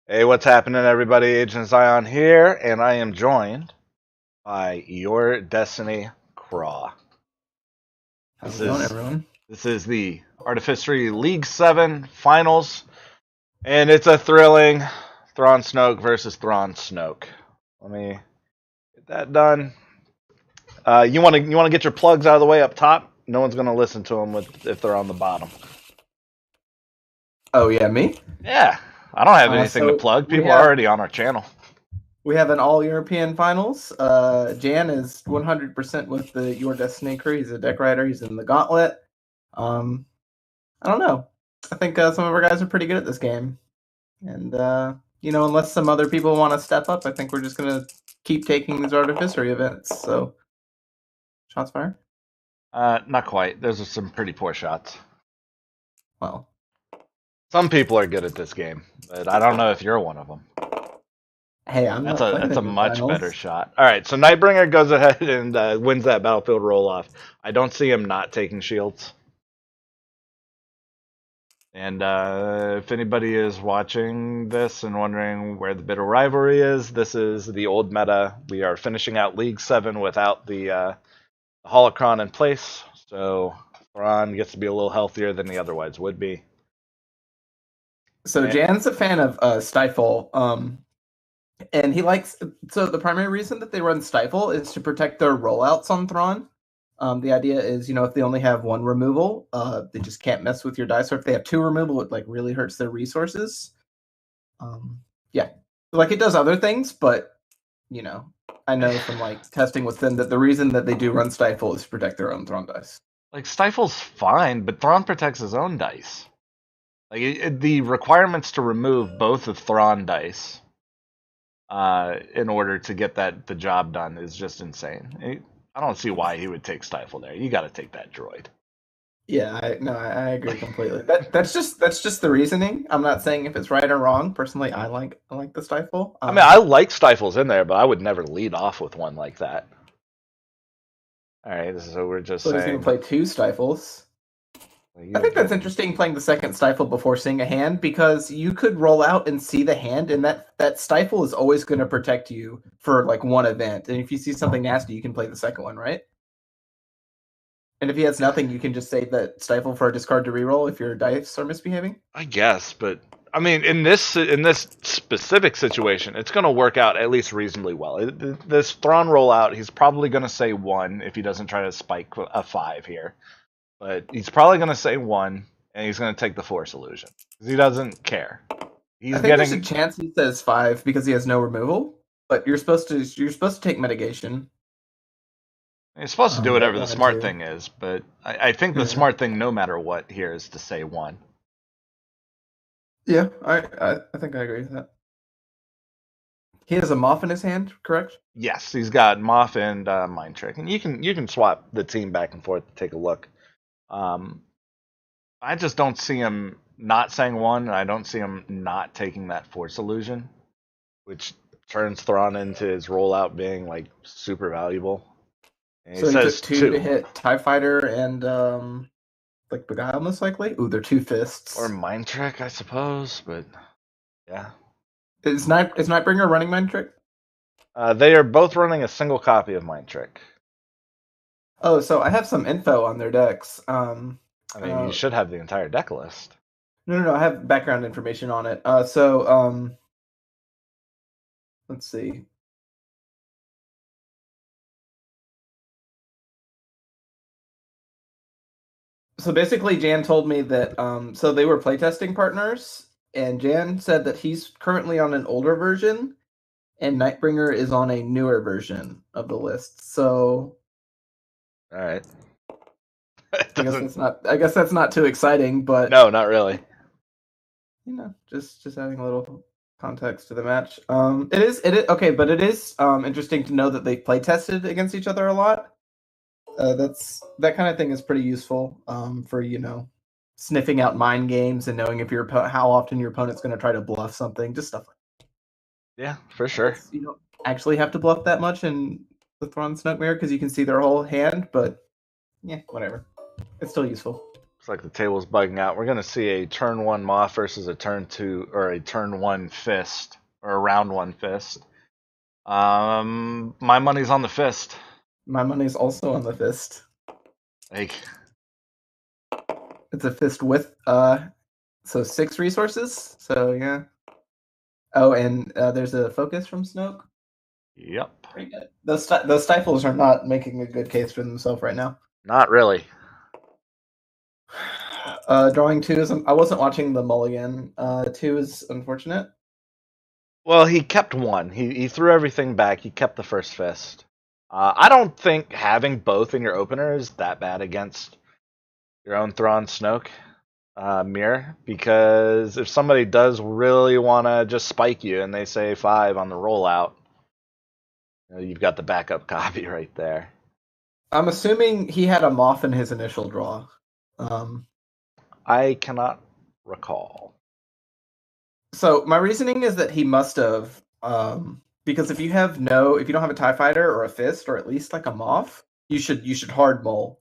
Hey, what's happening, everybody? Agent Zion here, and I am joined by Your Destiny Craw. How's This it going, is everyone? this is the Artificery League 7 finals, and it's a thrilling Thrawn Snoke versus Thrawn Snoke. Let me get that done. You want to get your plugs out of the way up top. No one's gonna listen to them if they're on the bottom. Oh yeah, me. Yeah, I don't have anything to So plug. we People are have already on our channel. we have an all European finals. Jan is 100% with the Your Destiny crew. He's a deck writer. He's in the Gauntlet. Um, I don't know. I think some of our guys are pretty good at this game, and unless some other people want to step up, I think we're just gonna keep taking these artificery events. So, shots fired. Not quite. Those are some pretty poor shots. Well, Some people are good at this game, but I don't know if you're one of them. hey, I'm That's not a playing that's a in your much better finals. shot. All right, so Nightbringer goes ahead and wins that battlefield roll off. I don't see him not taking shields. And if anybody is watching this and wondering where the bitter rivalry is, this is the old meta. We are finishing out League 7 without the holocron in place, so Thrawn gets to be a little healthier than he otherwise would be. So And, Jan's a fan of Stifle. And he likes so the primary reason that they run Stifle is to protect their rollouts on Thrawn. The idea is, if they only have one removal, they just can't mess with your dice. Or if they have two removal, it like really hurts their resources. Yeah, like it does other things, but you know, I know from like testing with them that the reason that they do run Stifle is to protect their own Thrawn dice. like Stifle's fine, but Thrawn protects his own dice. Like the requirements to remove both of Thrawn dice in order to get the job done is just insane. I don't see why he would take Stifle there. You got to take that droid. Yeah, I agree completely. That's just the reasoning. I'm not saying if it's right or wrong. Personally, I like the Stifle. I mean, I like Stifles in there, but I would never lead off with one like that. All right, so we're just So he's going to saying. play two Stifles. Well, I think that's interesting playing the second Stifle before seeing a hand because you could roll out and see the hand, and that Stifle is always going to protect you for like one event. And if you see something nasty, you can play the second one, right? And if he has nothing, you can just save that Stifle for a discard to reroll if your dice are misbehaving. I guess, but I mean, in this specific situation, it's going to work out at least reasonably well. This Thrawn rollout, he's probably going to say one if he doesn't try to spike a 5 here. But he's probably going to say one, and he's going to take the Force illusion because he doesn't care. I He's think there's a getting. chance he says 5 because he has no removal, but you're supposed to take mitigation. He's supposed to do At whatever the 1 and smart 2. thing is, but I think the Yeah, smart thing, no matter what, here is to say one. yeah, I think I agree with that. He has a Moth in his hand, correct? Yes, he's got Moth and Mind Trick, and you can swap the team back and forth to take a look. Um, I just don't see him not saying one, and I don't see him not taking that Force illusion, which turns Thrawn into his rollout being like super valuable. And he So he took says two to two. hit TIE Fighter and like Beguile most likely. Ooh, they're two Or fists. Mind Trick, I suppose, but yeah. Is Nightbringer running Mind Trick? They are both running a single copy of Mind Trick. Oh, so I have some info on their decks. I mean, you should have the entire deck list. No, I have background information on it. Let's see. So basically, Jan told me that so they were playtesting partners, and Jan said that he's currently on an older version, and Nightbringer is on a newer version of the list. So All right. It I guess doesn't. that's not I guess that's not too exciting, but No, not really. just adding a little context to the match. It is okay, but it is interesting to know that they play tested against each other a lot. That kind of thing is pretty useful for sniffing out mind games and knowing if how often your opponent's going to try to bluff something, just stuff like Yeah, for that. I sure. guess you don't actually have to bluff that much in the Thrawn Snoke Mirror because you can see their whole hand, but yeah, whatever. It's still useful. Looks like the table's bugging out. We're going to see a turn 1 Moth versus a turn 2 or a turn 1 Fist or a round 1 Fist. My money's on the Fist. My money's also on the Fist. Like, it's a Fist with so 6 resources. So yeah. Oh, and there's a focus from Snoke. yep. Pretty good. Those stifles are not making a good case for themselves right now. Not really. Drawing 2 is. I wasn't watching the mulligan. 2 is unfortunate. Well, he kept 1. He threw everything back. He kept the first Fist. I don't think having both in your opener is that bad against your own Thrawn Snoke mirror, because if somebody does really want to just spike you and they say 5 on the rollout, you've got the backup copy right there. I'm assuming he had a Moth in his initial draw. I cannot recall. So my reasoning is that he must have, because if you don't have a TIE fighter or a Fist or at least like a Moth, you should hard mull,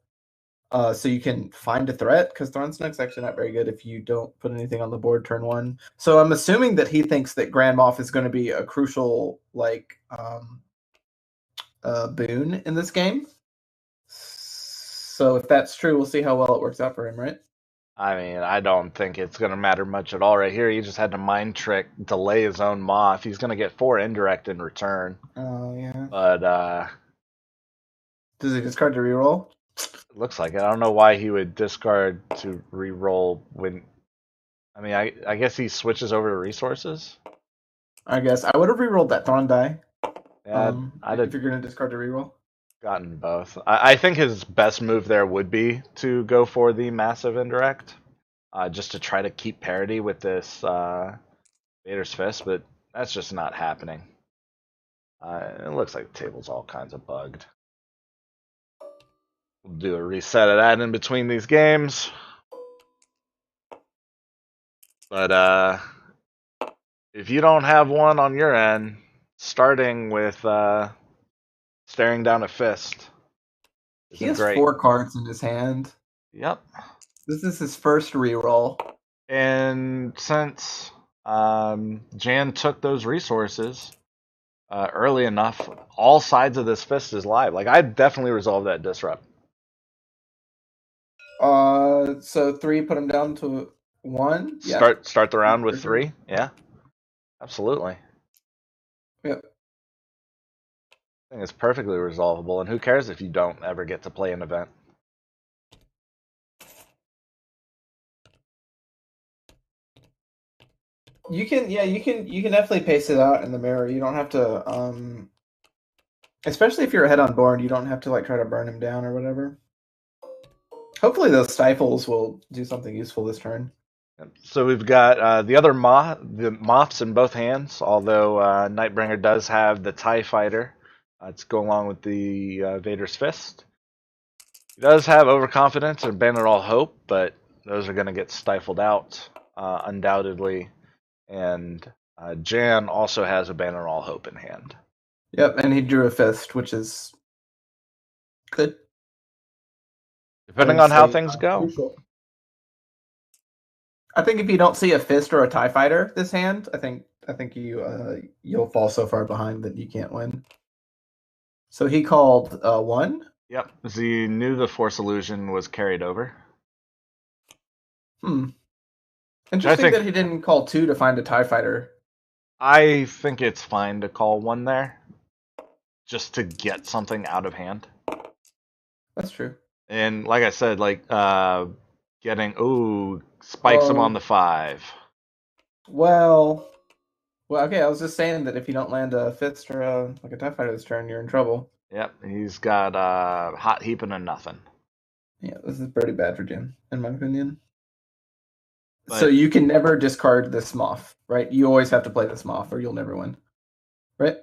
so you can find a threat, because Thrawn Snoke's actually not very good if you don't put anything on the board turn 1. So I'm assuming that he thinks that Grand Moff is going to be a crucial boon in this game. So if that's true, we'll see how well it works out for him, right? I mean, I don't think it's going to matter much at all right here. He just had to mind trick, delay his own Moth. He's going to get 4 indirect in return. Oh, yeah. But, does he discard to reroll? It looks like it. I don't know why he would discard to reroll when... I mean, I guess he switches over to resources? I guess. I would have rerolled that Thrawn die. Yeah, if you're going to discard to reroll. Gotten both. I think his best move there would be to go for the massive indirect, just to try to keep parity with this Vader's Fist, but that's just not happening. It looks like the table's all kinds of bugged. We'll do a reset of that in between these games. But if you don't have one on your end, starting with staring down a Fist. He has great. 4 cards in his hand. Yep. This is his first reroll. And since Jan took those resources early enough, all sides of this Fist is live. Like, I'd definitely resolve that disrupt. So 3, put him down to 1. Yeah. Start the round with 3. Yeah, absolutely. Yep. I think it's perfectly resolvable, and who cares if you don't ever get to play an event? You can definitely pace it out in the mirror. You don't have to, especially if you're ahead on board, you don't have to like try to burn him down or whatever. Hopefully those stifles will do something useful this turn. So we've got the other Moths in both hands, although Nightbringer does have the TIE Fighter to go along with the Vader's Fist. He does have Overconfidence and Abandon All Hope, but those are going to get stifled out, undoubtedly. And Jan also has Abandon All Hope in hand. Yep, and he drew a Fist, which is good. Depending on how things go. Crucial. I think if you don't see a Fist or a TIE Fighter this hand, I think you'll fall so far behind that you can't win. So he called 1. Yep, he knew the Force Illusion was carried over. Interesting that he didn't call 2 to find a TIE Fighter. I think it's fine to call 1 there, just to get something out of hand. That's true. And like I said, like spikes him on the 5. Well, okay. I was just saying that if you don't land a Fist or a TIE Fighter this turn, you're in trouble. Yep, he's got hot heaping and nothing. Yeah, this is pretty bad for Jim, in my opinion. But, so you can never discard this Moth, right? You always have to play this Moth, or you'll never win, right?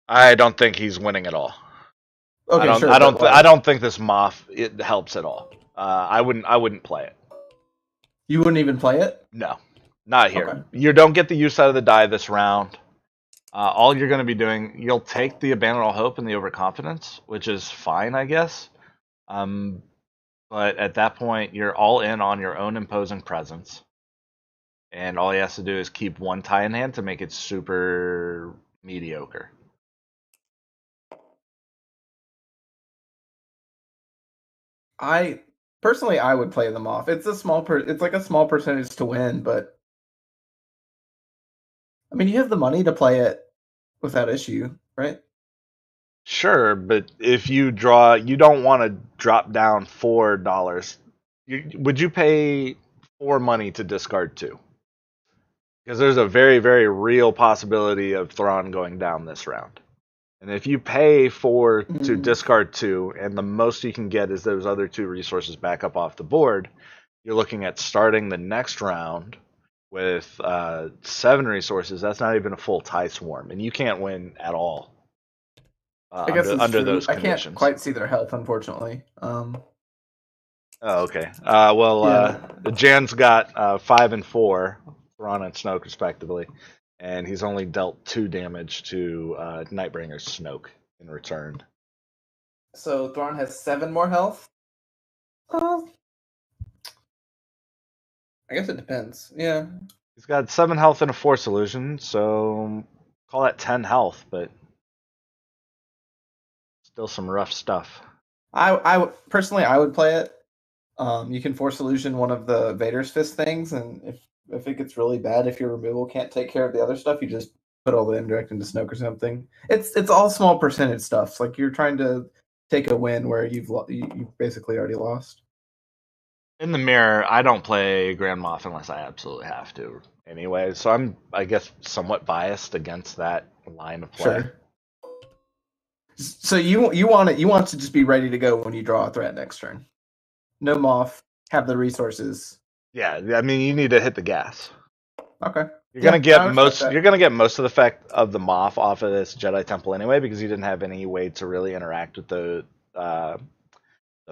I don't think he's winning at all. Okay, I don't think this Moth it helps at all. I wouldn't play it. You wouldn't even play it? No, not here. Okay. You don't get the use out of the die this round. All you're going to be doing, you'll take the Abandon All Hope and the Overconfidence, which is fine, I guess. But at that point, you're all in on your own imposing presence, and all he has to do is keep one tie in hand to make it super mediocre. I personally I would play them off. It's like a small percentage to win, but I mean you have the money to play it without issue, right? Sure, but if you draw, you don't want to drop down $4. Would you pay 4 money to discard two? Because there's a very, very real possibility of Thrawn going down this round. And if you pay four to Mm. discard two, and the most you can get is those other two resources back up off the board, you're looking at starting the next round with 7 resources. That's not even a full tie swarm, and you can't win at all I guess it's under true. those I can't conditions. quite see their health, unfortunately. Oh, okay. Well, Yeah. Jan's got 5 and 4, Thrawn and Snoke respectively, and he's only dealt 2 damage to Nightbringer's Snoke in return. So Thrawn has 7 more health. Uh, I guess it depends. Yeah. He's got 7 health and a Force illusion, so call that 10 health, but still some rough stuff. I personally I would play it. You can force illusion one of the Vader's fist things, and if it gets really bad, if your removal can't take care of the other stuff, you just put all the indirect into Snoke or something. It's all small percentage stuff. Like you're trying to take a win where you've basically already lost. In the mirror, I don't play Grand Moff unless I absolutely have to. Anyway, so I'm, I guess, somewhat biased against that line of play. Sure. So you want to just be ready to go when you draw a threat next turn. No Moff, have the resources. Yeah, I mean, you need to hit the gas. Okay. You're Yeah, gonna get I respect most. that. You're gonna get most of the effect of the Moff off of this Jedi Temple anyway, because you didn't have any way to really interact with the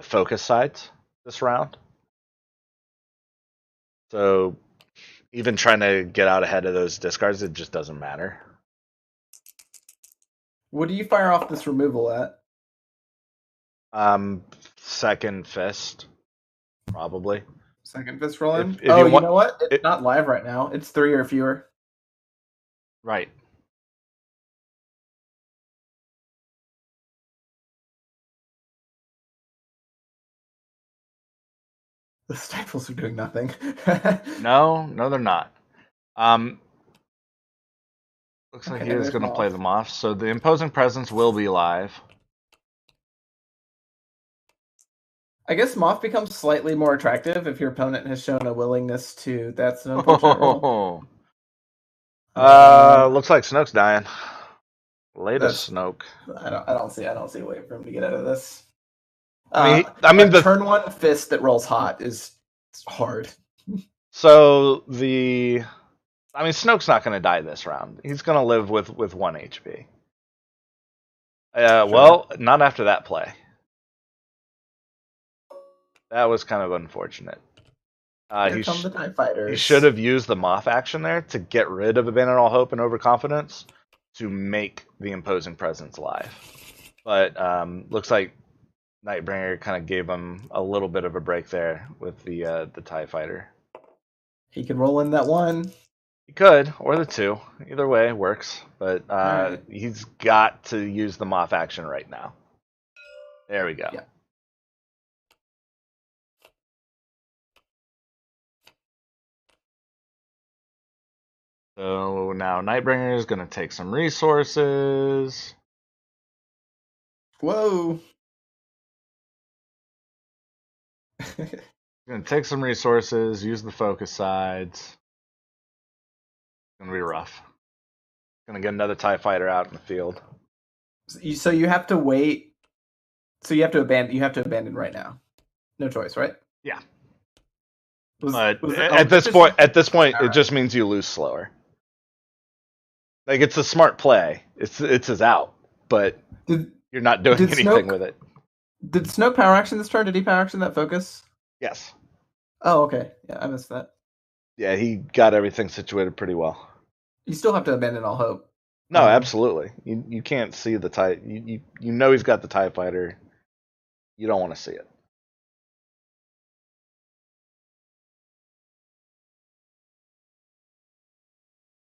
focus sides this round. So even trying to get out ahead of those discards, it just doesn't matter. What do you fire off this removal at? Second fist, probably. Second fist roll in? If Oh, you you want know what? It's it, not live right now. It's 3 or fewer. right. The stifles are doing nothing. No, they're not. Um, Looks like he Okay, is there's going to play Moth. them off. So the imposing presence will be live. I guess Moth becomes slightly more attractive if your opponent has shown a willingness to. That's an unfortunate roll. Looks like Snoke's dying. Latest That's Snoke. I don't see a way for him to get out of this. I mean A the turn one fist that rolls hot is hard. so the I mean Snoke's not going to die this round. He's going to live with 1 HP. Sure. Well, not after that play. That was kind of unfortunate. Here come the TIE Fighters. He should have used the Moth action there to get rid of Abandon All Hope and Overconfidence to make the imposing presence live. But looks like Nightbringer kind of gave him a little bit of a break there with the TIE Fighter. He can roll in that 1. He could, or the 2. Either way works. But Right. he's got to use the Moth action right now. There we go. Yeah. So now Nightbringer is going to take some resources. Whoa. Going to take some resources, use the focus sides. It's going to be rough. Going to get another TIE fighter out in the field. So you have to wait. So you have to abandon. You have to abandon right now. No choice, right? Yeah. At at this point, All it right. just means you lose slower. Like it's a smart play. It's his out, but you're not doing anything with it. Did Snoke power action this turn? Did he power action that focus? Yes. Oh, okay. Yeah, I missed that. Yeah, he got everything situated pretty well. You still have to abandon all hope. No, absolutely. You can't see the TIE. You know he's got the TIE fighter. You don't want to see it.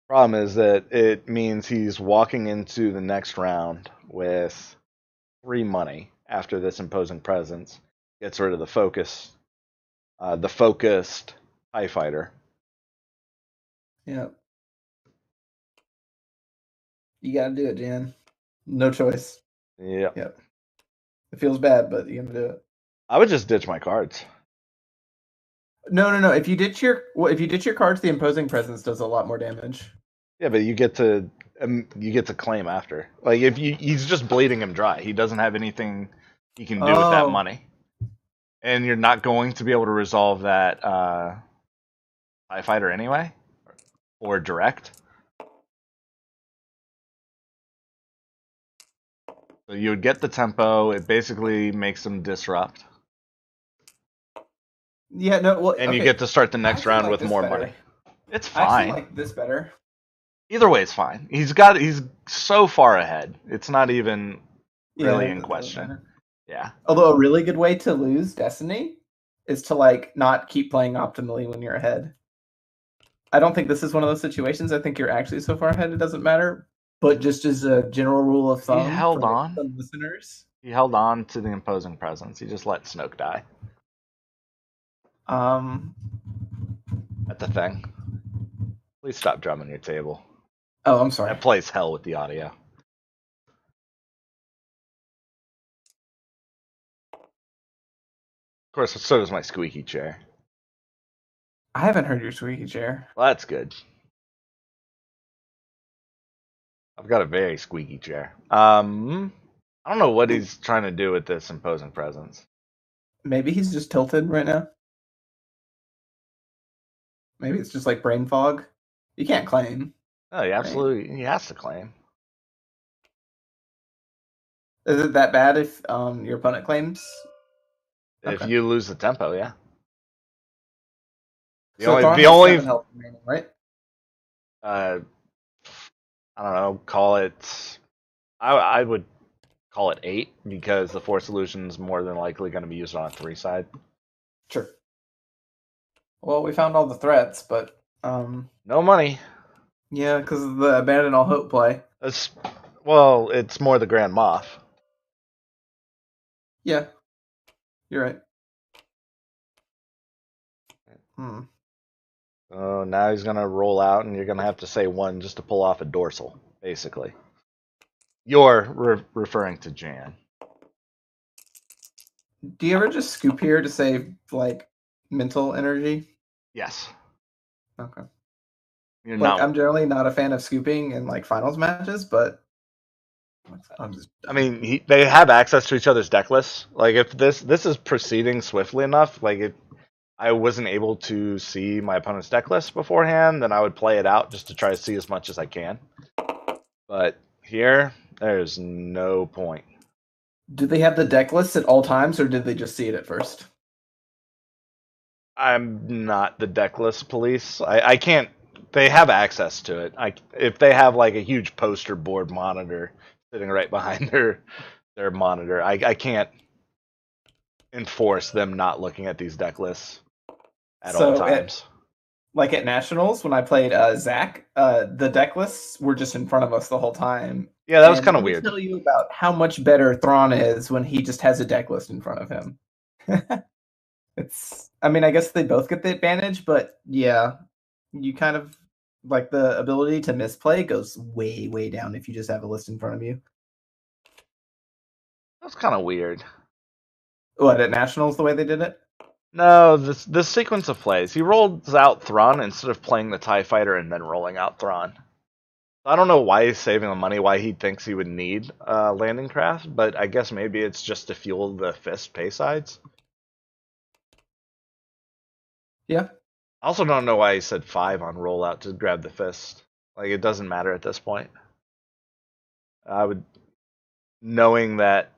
Problem is that it means he's walking into the next round with free money after this imposing presence. Gets rid of the focused TIE fighter. Yeah, you gotta do it, Jan. No choice. Yep. Yep. It feels bad, but you gotta do it. I would just ditch my cards. No. If you ditch your cards, the imposing presence does a lot more damage. Yeah, but you get to claim after. Like if he's just bleeding him dry. He doesn't have anything he can do with that Oh, money, and you're not going to be able to resolve that TIE fighter anyway, or direct. So you would get the tempo. It basically makes them disrupt, yeah. No. Well, and you okay. get to start the I next actually round like with this more money. better. It's I actually fine. like this better. Either way, it's fine. He's so far ahead. It's not even Yeah, really it in doesn't question. matter. Yeah. Although a really good way to lose Destiny is to like not keep playing optimally when you're ahead. I don't think this is one of those situations. I think you're actually so far ahead it doesn't matter. But just as a general rule of He thumb for held maybe on. some listeners, He held on to the imposing presence. He just let Snoke die. um, That's the thing. Please stop drumming your table. oh, I'm sorry. That plays hell with the audio. Of course, so does my squeaky chair. I haven't heard your squeaky chair. Well, that's good. I've got a very squeaky chair. I don't know what he's trying to do with this imposing presence. Maybe he's just tilted right now. Maybe it's just like brain fog. You can't claim, Oh, right? he has to claim. Is it that bad if your opponent claims? If Okay. you lose the tempo, yeah. So Thrawn The has only 7 health remaining, right? uh, I don't know, call it. I would call it 8 because the Force Illusion is more than likely going to be used on a 3 side. Sure. Well, we found all the threats, but No money. yeah, because of the abandon all hope play. It's, well, it's more the Grand Moff. Yeah, you're right. Hmm. Oh, now he's going to roll out, and you're going to have to say 1 just to pull off a dorsal, basically. You're referring to Jan. Do you ever just scoop here to save like mental energy? Yes. Okay. You're Like not. I'm generally not a fan of scooping in like finals matches, but I'm just I mean, they have access to each other's deck lists. Like, if this is proceeding swiftly enough, like if I wasn't able to see my opponent's deck list beforehand, then I would play it out just to try to see as much as I can. But here, there's no point. do they have the deck list at all times, or did they just see it at first? I'm not the deck list police. I can't. They have access to it. If they have like a huge poster board monitor sitting right behind their monitor, I can't enforce them not looking at these deck lists at all So times. at nationals when I played Zach, the deck lists were just in front of us the whole time. Yeah, that was And kind let of me weird. tell you about how much better Thrawn is when he just has a deck list in front of him. I mean, I guess they both get the advantage, but yeah, you kind of like the ability to misplay goes way, way down if you just have a list in front of you. That's kind of weird. What, at nationals, the way they did it? No, this sequence of plays. He rolls out Thrawn instead of playing the TIE fighter and then rolling out Thrawn. I don't know why he's saving the money, why he thinks he would need landing craft, but I guess maybe it's just to fuel the fist pay sides. Yeah. I also don't know why he said 5 on rollout to grab the fist. Like, it doesn't matter at this point. I would, knowing that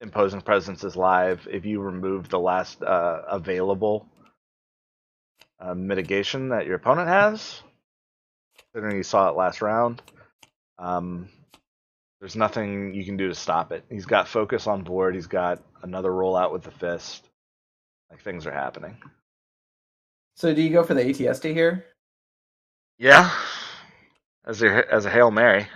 imposing presence is live, if you remove the last available mitigation that your opponent has, considering you saw it last round, um, there's nothing you can do to stop it. He's got focus on board. He's got another rollout with the fist. Like, things are happening. So do you go for the ATSD here? Yeah. as a Hail Mary.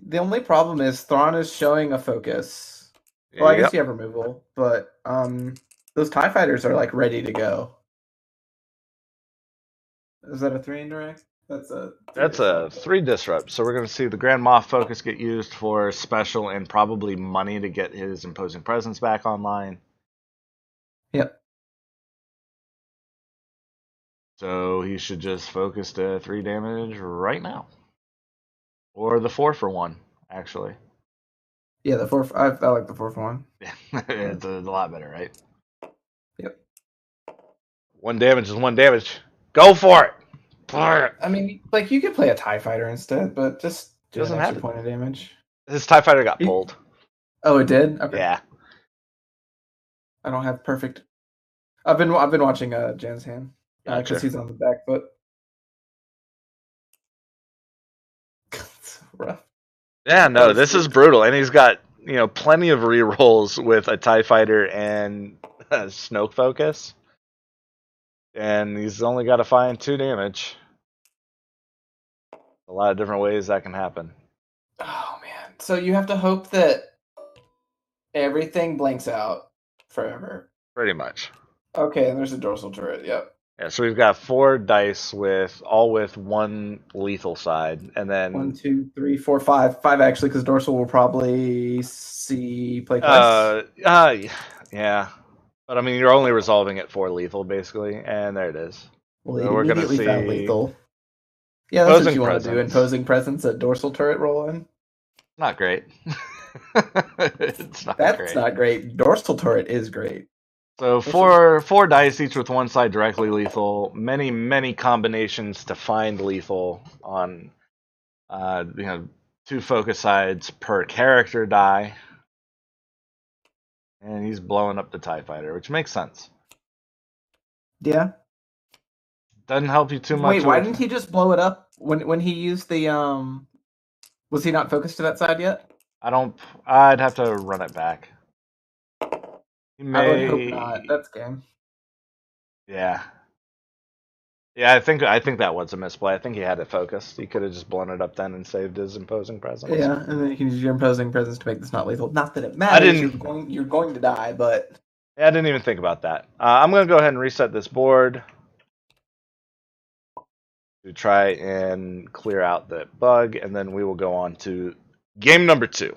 The only problem is Thrawn is showing a focus. Well, I guess Yep. you have removal, but those TIE fighters are like ready to go. Is that a 3 indirect? That's a 3 That's a disrupt. 3 disrupt. So we're going to see the Grand Moff focus get used for special and probably money to get his imposing presence back online. Yep. So he should just focus to 3 damage right now. Or the 4 for 1, actually. Yeah, the 4. I like the 4 for 1. Yeah, it's a lot better, right? Yep. 1 damage is 1 damage. Go for it! I mean, like you could play a TIE fighter instead, but just do an Doesn't have extra to. point of damage. His TIE fighter got pulled. Oh, it did? Okay. Yeah. I don't have perfect. I've been watching Jan's hand because Gotcha. he's on the back foot. It's rough. Yeah, no, this is brutal. And he's got, plenty of rerolls with a TIE fighter and Snoke focus. And he's only got to find 2 damage. A lot of different ways that can happen. Oh man! So you have to hope that everything blanks out forever. Pretty much. Okay, and there's a dorsal turret. Yep. Yeah, so we've got 4 dice with 1 lethal side, and then 1, 2, 3, 4, 5. 5 actually, because dorsal will probably see play twice. Yeah, but I mean you're only resolving at 4 lethal basically, and there it is. Well, So it we're gonna immediately found see lethal. Yeah, that's what imposing you want to do. presence. Imposing presence at dorsal turret roll in. Not great. It's not That's great. not great. Dorsal turret is great. So four dice, each with 1 side directly lethal. Many combinations to find lethal on, 2 focus sides per character die, and he's blowing up the TIE fighter, which makes sense. Yeah. Doesn't help you too much. Wait, why didn't he just blow it up when he used the Was he not focused to that side yet? I'd have to run it back. He I would hope may. not. That's game. Yeah. Yeah, I think that was a misplay. I think he had it focused. He could have just blown it up then and saved his imposing presence. Yeah, and then you can use your imposing presence to make this not lethal. Not that it I matters. didn't. You're going to die, but Yeah, I didn't even think about that. I'm gonna go ahead and reset this board to try and clear out that bug, and then we will go on to game number 2.